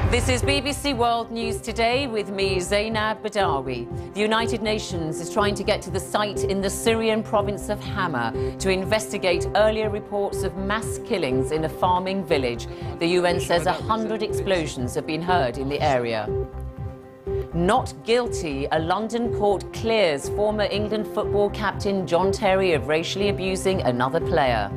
This is BBC World News Today with me, Zainab Badawi. The United Nations is trying to get to the site in the Syrian province of Hama to investigate earlier reports of mass killings in a farming village. The UN says 100 explosions have been heard in the area. Not guilty. A London court clears former England football captain John Terry of racially abusing another player.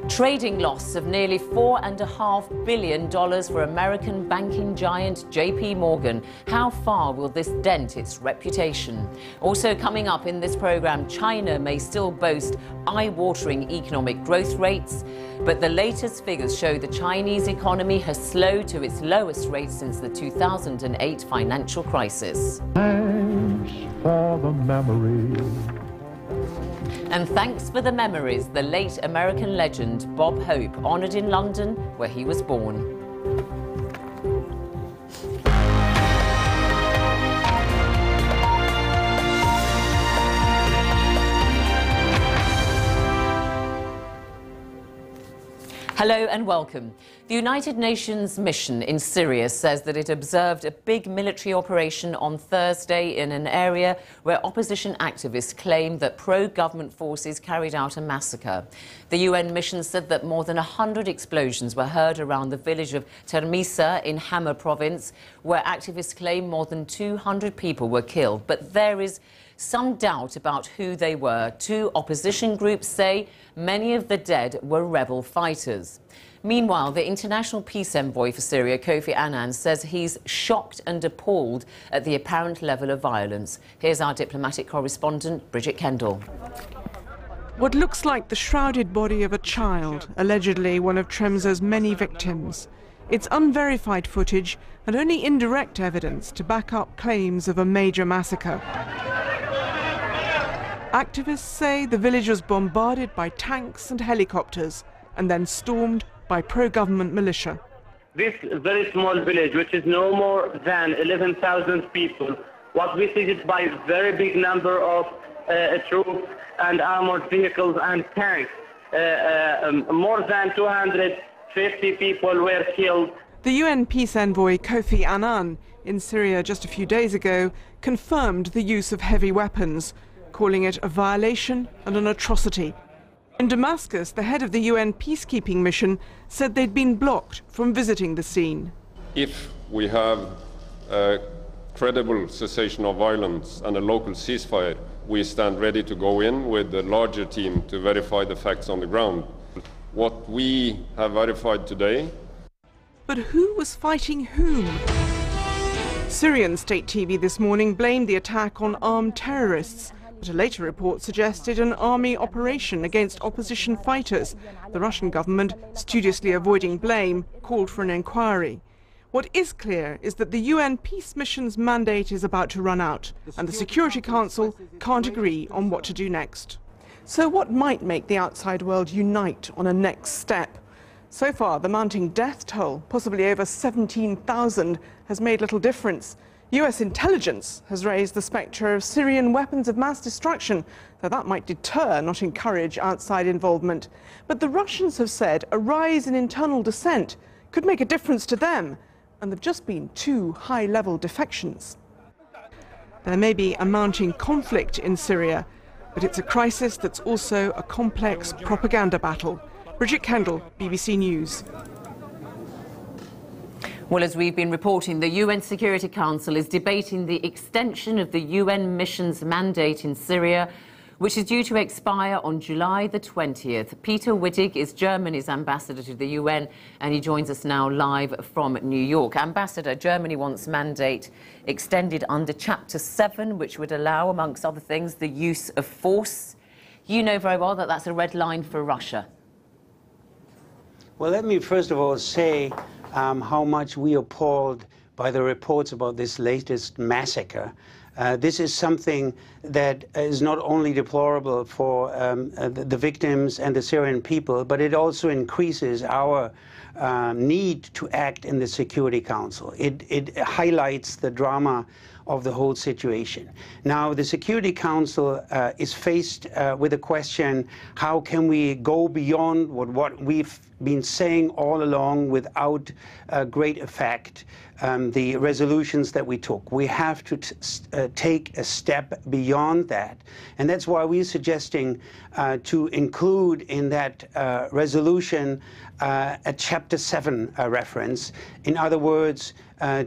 Trading loss of nearly $4.5 billion for American banking giant JP Morgan. How far will this dent its reputation? Also coming up in this programme, China may still boast eye-watering economic growth rates, but the latest figures show the Chinese economy has slowed to its lowest rate since the 2008 financial crisis. Thanks for the memories. And thanks for the memories, the late American legend Bob Hope, honoured in London, where he was born. Hello and welcome. The United Nations mission in Syria says that it observed a big military operation on Thursday in an area where opposition activists claim that pro-government forces carried out a massacre. The UN mission said that more than 100 explosions were heard around the village of Termisa in Hama province, where activists claim more than 200 people were killed. But there is some doubt about who they were. Two opposition groups say many of the dead were rebel fighters. Meanwhile, the international peace envoy for Syria, Kofi Annan, says he's shocked and appalled at the apparent level of violence. Here's our diplomatic correspondent, Bridget Kendall. What looks like the shrouded body of a child, allegedly one of Tremsa's many victims. It's unverified footage and only indirect evidence to back up claims of a major massacre. Activists say the village was bombarded by tanks and helicopters and then stormed by pro-government militia. This very small village, which is no more than 11,000 people, was visited by a very big number of troops and armored vehicles and tanks. More than 250 people were killed. The UN peace envoy Kofi Annan in Syria just a few days ago confirmed the use of heavy weapons, calling it a violation and an atrocity. In Damascus, the head of the UN peacekeeping mission said they'd been blocked from visiting the scene. If we have a credible cessation of violence and a local ceasefire, we stand ready to go in with a larger team to verify the facts on the ground. What we have verified today. But who was fighting whom? Syrian state TV this morning blamed the attack on armed terrorists. But a later report suggested an army operation against opposition fighters. The Russian government, studiously avoiding blame, called for an inquiry. What is clear is that the UN peace mission's mandate is about to run out, and the Security Council can't agree on what to do next. So what might make the outside world unite on a next step? So far, the mounting death toll, possibly over 17,000, has made little difference. US intelligence has raised the spectre of Syrian weapons of mass destruction, though that might deter, not encourage, outside involvement. But the Russians have said a rise in internal dissent could make a difference to them, and there have just been 2 high-level defections. There may be a mounting conflict in Syria, but it's a crisis that's also a complex propaganda battle. Bridget Kendall, BBC News. Well, as we've been reporting, the UN Security Council is debating the extension of the UN mission's mandate in Syria, which is due to expire on July the 20th. Peter Wittig is Germany's ambassador to the UN, and he joins us now live from New York. Ambassador, Germany wants mandate extended under Chapter 7, which would allow, amongst other things, the use of force. You know very well that that's a red line for Russia. Well, let me first of all say how much we are appalled by the reports about this latest massacre. This is something that is not only deplorable for the victims and the Syrian people, but it also increases our need to act in the Security Council. It highlights the drama of the whole situation. Now, the Security Council is faced with a question: how can we go beyond what we've been saying all along without great effect, the resolutions that we took. We have to take a step beyond that. And that's why we're suggesting to include in that resolution a Chapter 7 reference. In other words,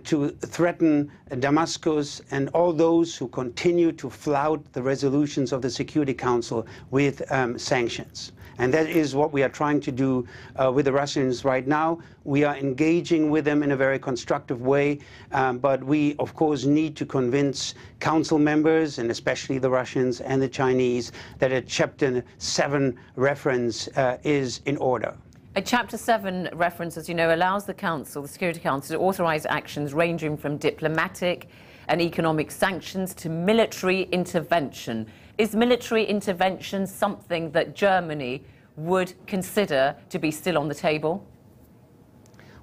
to threaten Damascus and all those who continue to flout the resolutions of the Security Council with sanctions. And that is what we are trying to do with the Russians right now. We are engaging with them in a very constructive way, but we, of course, need to convince council members, and especially the Russians and the Chinese, that a Chapter 7 reference is in order. A Chapter 7 reference, as you know, allows the Council, the Security Council, to authorise actions ranging from diplomatic and economic sanctions to military intervention. Is military intervention something that Germany would consider to be still on the table?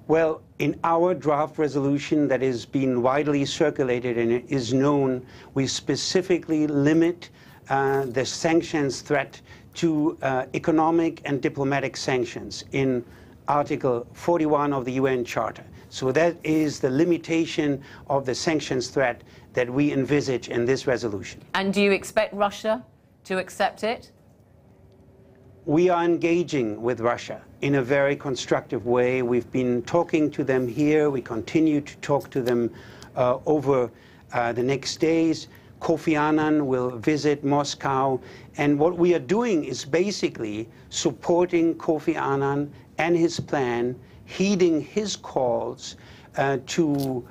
Well, in our draft resolution that is being widely circulated and it is known, we specifically limit the sanctions threat to economic and diplomatic sanctions in Article 41 of the UN Charter. So that is the limitation of the sanctions threat that we envisage in this resolution. And do you expect Russia to accept it? We are engaging with Russia in a very constructive way. We've been talking to them here. We continue to talk to them over the next days. Kofi Annan will visit Moscow. And what we are doing is basically supporting Kofi Annan and his plan, heeding his calls to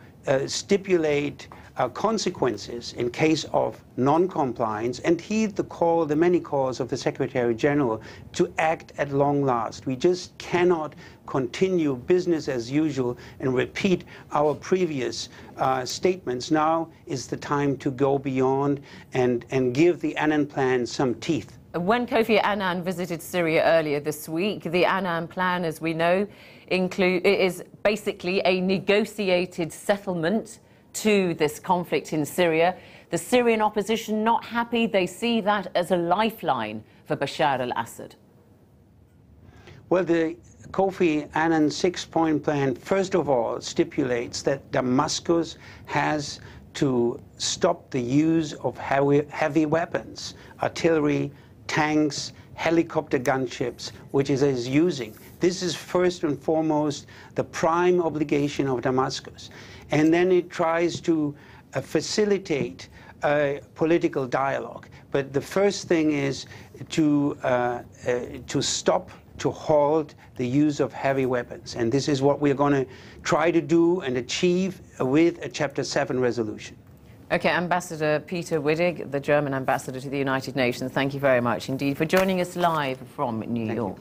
stipulate consequences in case of non-compliance, and heed the call, the many calls of the Secretary General to act at long last. We just cannot continue business as usual and repeat our previous statements. Now is the time to go beyond and give the Annan plan some teeth. When Kofi Annan visited Syria earlier this week, the Annan plan, as we know, is basically a negotiated settlement to this conflict in Syria. The Syrian opposition not happy. They see that as a lifeline for Bashar al-Assad. Well, the Kofi Annan six-point plan, first of all, stipulates that Damascus has to stop the use of heavy weapons, artillery, tanks, helicopter gunships, which it is using. This is first and foremost the prime obligation of Damascus. And then it tries to facilitate political dialogue. But the first thing is to stop, to halt the use of heavy weapons. And this is what we're going to try to do and achieve with a Chapter 7 resolution. Okay, Ambassador Peter Wittig, the German ambassador to the United Nations, thank you very much indeed for joining us live from New York.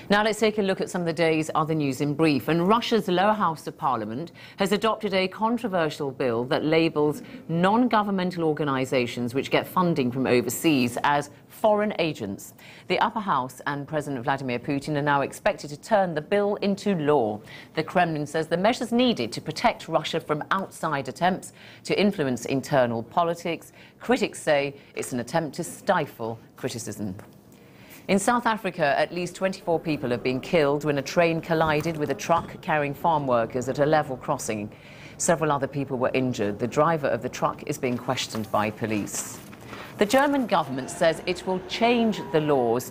Now let's take a look at some of the day's other news in brief. And Russia's lower house of parliament has adopted a controversial bill that labels non-governmental organisations which get funding from overseas as foreign agents. The upper house and President Vladimir Putin are now expected to turn the bill into law. The Kremlin says the measures needed to protect Russia from outside attempts to influence internal politics. Critics say it's an attempt to stifle criticism. In South Africa, at least 24 people have been killed when a train collided with a truck carrying farm workers at a level crossing. Several other people were injured. The driver of the truck is being questioned by police. The German government says it will change the laws